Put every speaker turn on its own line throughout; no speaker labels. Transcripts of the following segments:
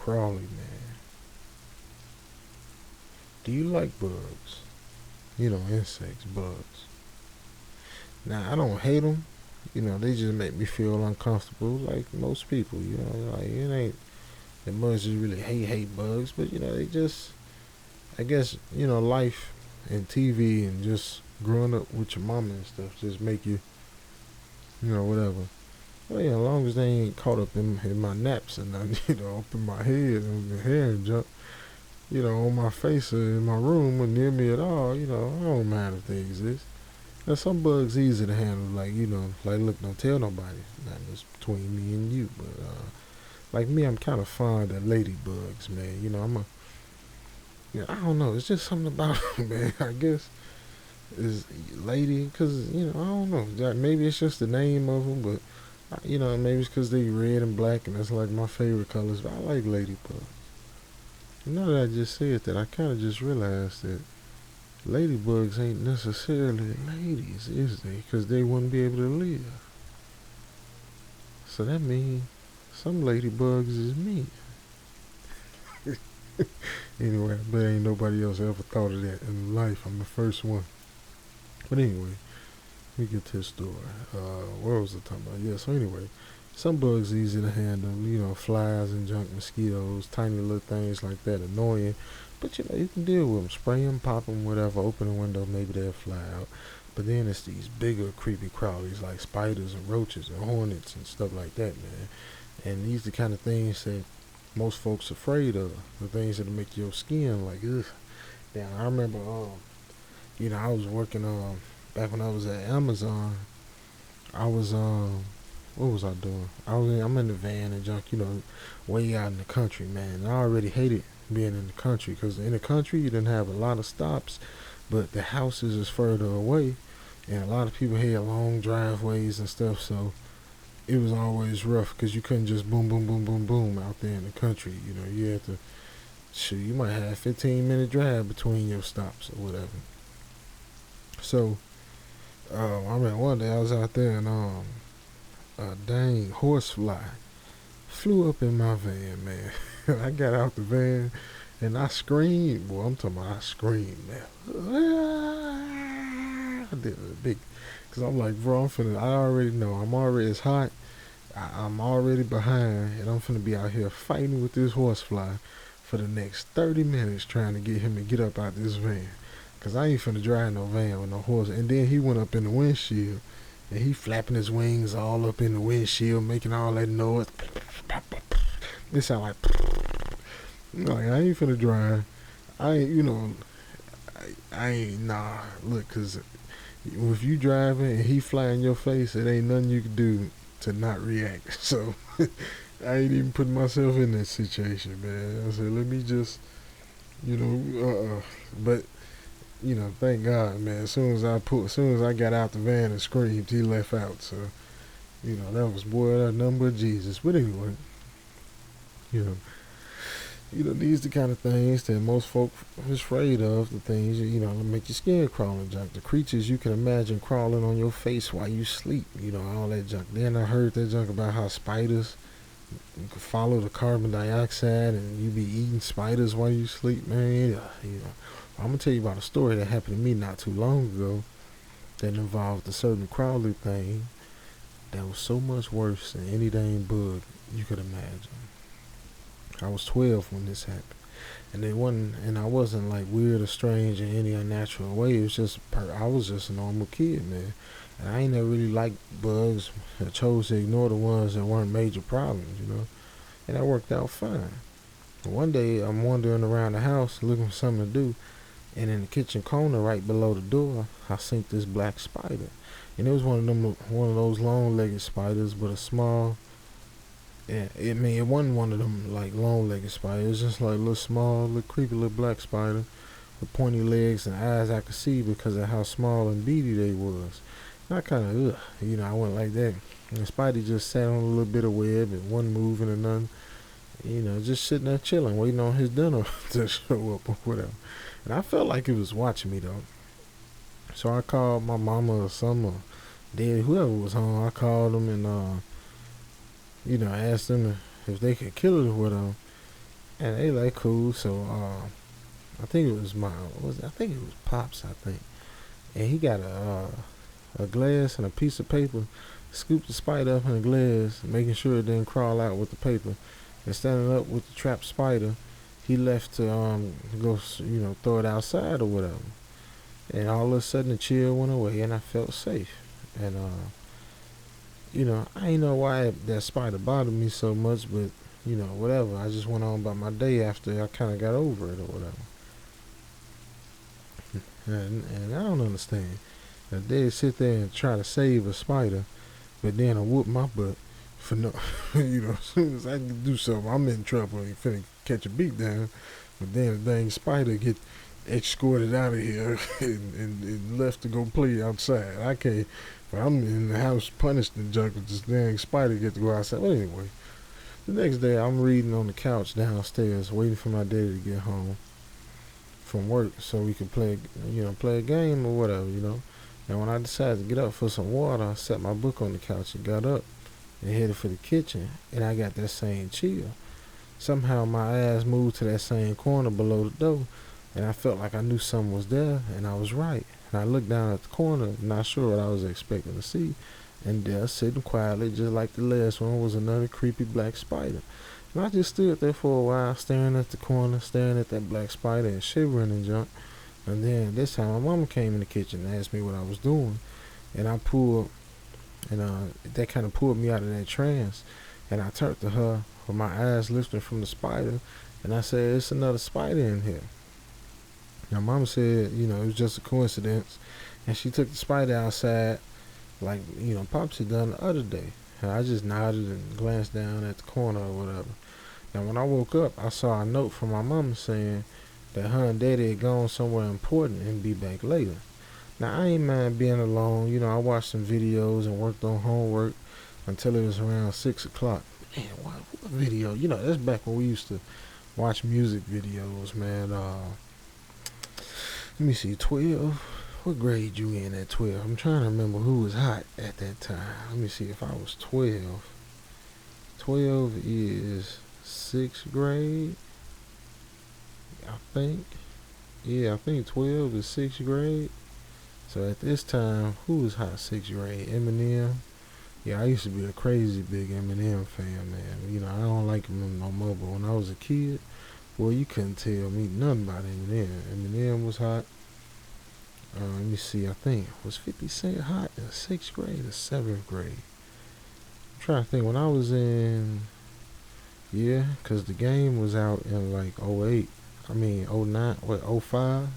crawly, man. Do you like bugs? You know, insects, bugs. Now, I don't hate them. You know, they just make me feel uncomfortable, like most people. You know, like it ain't that much just really hate bugs, but you know, they just, I guess, you know, life and TV and just growing up with your mama and stuff just make you, you know, whatever. Well, yeah, as long as they ain't caught up in my naps and nothing, you know, up in my head and the hair and junk, you know, on my face or in my room or near me at all, you know, I don't mind if they exist. Now, some bugs easy to handle, like, you know, like, look, don't tell nobody. That was between me and you, but, like me, I'm kind of fond of ladybugs, man. You know, you know, I don't know, it's just something about them, man. I guess is lady, because, you know, I don't know. Maybe it's just the name of them, but you know, maybe it's because they red and black and that's like my favorite colors. But I like ladybugs. Now that I just said that, I kind of just realized that ladybugs ain't necessarily ladies, is they? Because they wouldn't be able to live. So that means some ladybugs is me. Anyway, I bet ain't nobody else ever thought of that in life. I'm the first one. But anyway, let me get to the story. What was I talking about? Yeah, so anyway, some bugs easy to handle, you know, flies and junk, mosquitoes, tiny little things like that, annoying. But you know, you can deal with them, spray them, pop them, whatever, open the window, maybe they'll fly out. But then it's these bigger creepy crawlies like spiders and roaches and hornets and stuff like that, man. And these the kind of things that most folks afraid of, the things that make your skin like, ugh. Now, I remember, you know, I was working, back when I was at Amazon, I was, what was I doing? I'm in the van and junk, you know, way out in the country, man. And I already hated being in the country because in the country you didn't have a lot of stops, but the houses is further away, and a lot of people had long driveways and stuff, so it was always rough because you couldn't just boom, boom, boom, boom, boom out there in the country. You know, you had to, shoot, you might have a 15-minute drive between your stops or whatever. So, I remember one day I was out there and a dang horsefly flew up in my van, man. I got out the van and I screamed. Boy, I'm talking about I screamed, man. I did a big, because I'm like, bro, I already know. It's hot. I'm already behind and I'm finna be out here fighting with this horsefly for the next 30 minutes trying to get him to get up out this van. Because I ain't finna drive no van with no horse. And then he went up in the windshield and he flapping his wings all up in the windshield, making all that noise. It sound like, I ain't finna drive. I ain't, you know, I ain't, nah, look, because if you driving and he fly in your face, it ain't nothing you can do to not react. So, I ain't even putting myself in that situation, man. I said, let me just, you know, but, you know, thank God, man. As soon as I got out the van and screamed, he left out. So, you know, that was, boy, that number of Jesus. But anyway, you know, these the kind of things that most folk is afraid of. The things, you know, that make your skin crawl and junk. The creatures you can imagine crawling on your face while you sleep. You know, all that junk. Then I heard that junk about how spiders, you can follow the carbon dioxide and you be eating spiders while you sleep, man. You know, I'm gonna tell you about a story that happened to me not too long ago that involved a certain crawly thing that was so much worse than any dang bug you could imagine. I was 12 when this happened, and I wasn't like weird or strange in any unnatural way. It was just I was just a normal kid, man. And I ain't never really liked bugs. I chose to ignore the ones that weren't major problems, you know. And that worked out fine. One day I'm wandering around the house looking for something to do, and in the kitchen corner right below the door, I seen this black spider. And it was one of those long-legged spiders, but a small. Yeah, it wasn't one of them like long-legged spiders. It was just like a little small, little creepy, little black spider with pointy legs and eyes I could see because of how small and beady they was. And I kind of, you know, I went like that. And the spider just sat on a little bit of web and wasn't moving or nothing. You know, just sitting there chilling, waiting on his dinner to show up or whatever. And I felt like it was watching me though. So I called my mama or some or dad, whoever was home. I called them and you know, asked them if they could kill it with them. And they like cool. So I think it was I think it was Pops. I think, and he got a glass and a piece of paper, scooped the spider up in the glass, making sure it didn't crawl out with the paper, and standing up with the trapped spider, he left to go throw it outside or whatever. And all of a sudden the chill went away and I felt safe. And I ain't know why that spider bothered me so much, but whatever. I just went on about my day after I kind of got over it or whatever. And I don't understand. Now they sit there and try to save a spider, but then I whoop my butt for no, as soon as I can do something, I'm in trouble and finna catch a beat down. But then the dang spider get escorted out of here and left to go play outside. I can't, but I'm in the house punished and junk with this dang spider get to go outside. But anyway, the next day I'm reading on the couch downstairs, waiting for my daddy to get home from work so we could play a game or whatever. And when I decided to get up for some water, I set my book on the couch and got up and headed for the kitchen, and I got that same chill. Somehow my eyes moved to that same corner below the door, and I felt like I knew something was there, and I was right. And I looked down at the corner, not sure what I was expecting to see, and there, sitting quietly, just like the last one, was another creepy black spider. And I just stood there for a while, staring at the corner, staring at that black spider and shivering and junk. And then this time my mama came in the kitchen and asked me what I was doing. And I pulled, and that kind of pulled me out of that trance. And I turned to her with my eyes lifting from the spider, and I said, "It's another spider in here." Now mama said, it was just a coincidence. And she took the spider outside like, Pops had done the other day. And I just nodded and glanced down at the corner or whatever. Now when I woke up, I saw a note from my mama saying that her and daddy had gone somewhere important and be back later. Now I ain't mind being alone. I watched some videos and worked on homework until it was around 6 o'clock. Man, what video? That's back when we used to watch music videos, man. Let me see, 12? What grade you in at 12? I'm trying to remember who was hot at that time. Let me see if I was 12. 12 is 6th grade, I think. Yeah, I think 12 is 6th grade. So at this time, who was hot 6th grade? Eminem. Yeah, I used to be a crazy big Eminem fan, man. I don't like him no more, but when I was a kid, boy, you couldn't tell me nothing about Eminem. Eminem was hot. Let me see, I think, was 50 Cent hot in 6th grade or 7th grade? I'm trying to think, when I was in, yeah, because the game was out in like 08, I mean 09, 05?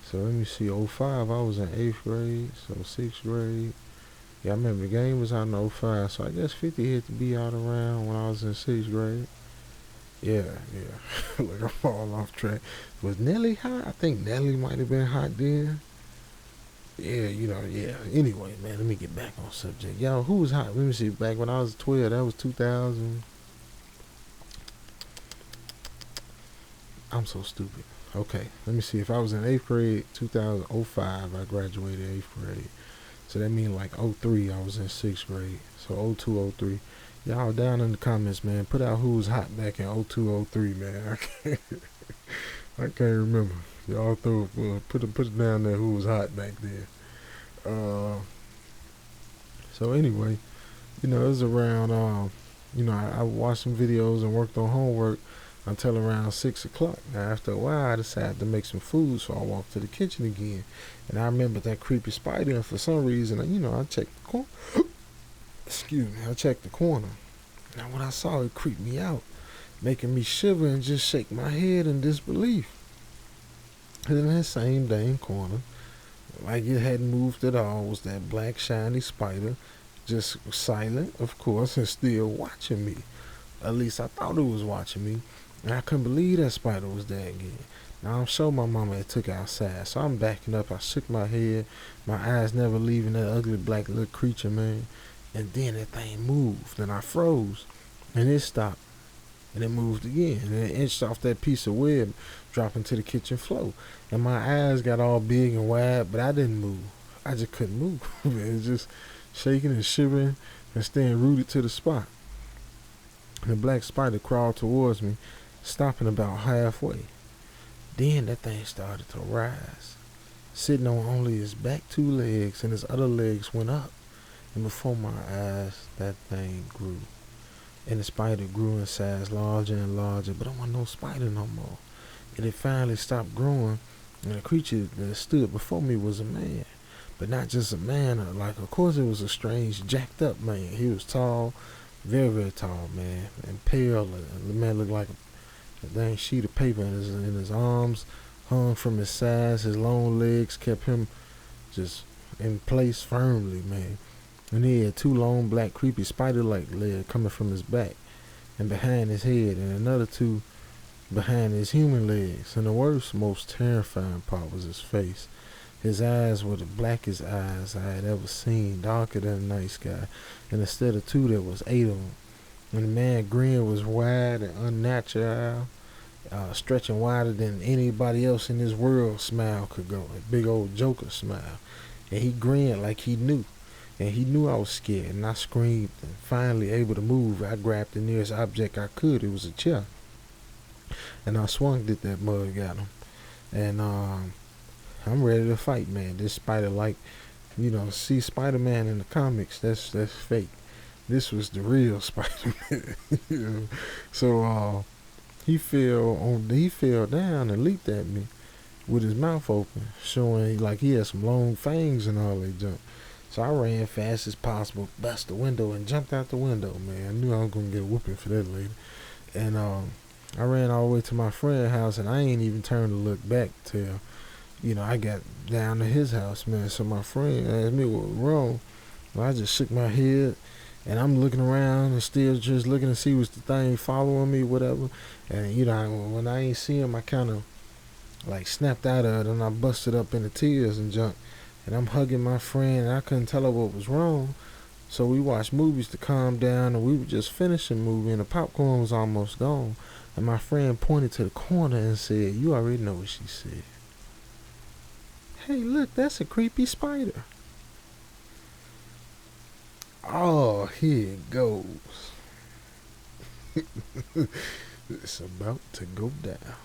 So let me see, 05, I was in 8th grade, so 6th grade. Yeah, I remember the game was out in 05, so I guess 50 had to be out around when I was in 6th grade. Yeah. Like I fall off track. Was Nelly hot? I think Nelly might have been hot then. Yeah, yeah. Anyway, man, let me get back on subject. Y'all, who was hot? Let me see. Back when I was 12, that was 2000. I'm so stupid. Okay, let me see. If I was in 8th grade, 2005, I graduated 8th grade. So that means like 03, I was in 6th grade. So 02, 03. Y'all down in the comments, man. Put out who was hot back in 02, 03, man. I can't remember. Y'all put it down there who was hot back then. So anyway, it was around, I watched some videos and worked on homework until around 6 o'clock. Now after a while, I decided to make some food, so I walked to the kitchen again. And I remember that creepy spider, and for some reason, I checked the corner. Excuse me, I checked the corner. Now when I saw it, creeped me out, making me shiver and just shake my head in disbelief. And in that same dang corner, like it hadn't moved at all, was that black shiny spider, just silent, of course, and still watching me. At least I thought it was watching me. And I couldn't believe that spider was there again. Now I'm sure my mama had took it outside, so I'm backing up. I shook my head, my eyes never leaving that ugly black little creature, man. And then that thing moved, and I froze, and it stopped, and it moved again, and it inched off that piece of web, dropping to the kitchen floor. And my eyes got all big and wide, but I didn't move. I just couldn't move. It was just shaking and shivering and staying rooted to the spot. And the black spider crawled towards me, stopping about halfway. Then that thing started to rise, sitting on only his back two legs, and his other legs went up. And before my eyes, that thing grew. And the spider grew in size larger and larger, but it wasn't no spider no more. And it finally stopped growing, and the creature that stood before me was a man. But not just a man, like, of course it was a strange, jacked up man. He was tall, very, very tall, man, and pale. The man looked like a dang sheet of paper, and his arms hung from his sides. His long legs kept him just in place firmly, man. And he had two long, black, creepy spider-like legs coming from his back and behind his head, and another two behind his human legs. And the worst, most terrifying part was his face. His eyes were the blackest eyes I had ever seen, darker than the night sky. And instead of two, there was 8 of them. And the man's grin was wide and unnatural, stretching wider than anybody else in this world smile could go. A big old Joker smile. And he grinned like he knew. And he knew I was scared, and I screamed, and finally able to move, I grabbed the nearest object I could. It was a chair. And I swung at that mug at him. And I'm ready to fight, man. This spider, like, see SpiderMan in the comics, that's fake. This was the real SpiderMan. So he fell down and leaped at me with his mouth open, showing like he had some long fangs and all that junk. So I ran fast as possible, bust the window, and jumped out the window, man. I knew I was going to get a whooping for that later. And I ran all the way to my friend's house, and I ain't even turned to look back till, I got down to his house, man. So my friend asked me what was wrong. Well, I just shook my head, and I'm looking around and still just looking to see was the thing following me, whatever. And, when I ain't see him, I kind of, like, snapped out of it, and I busted up into tears and junk. And I'm hugging my friend, and I couldn't tell her what was wrong. So we watched movies to calm down, and we were just finishing the movie, and the popcorn was almost gone. And my friend pointed to the corner and said, "You already know what she said. Hey, look, that's a creepy spider." Oh, here it goes. It's about to go down.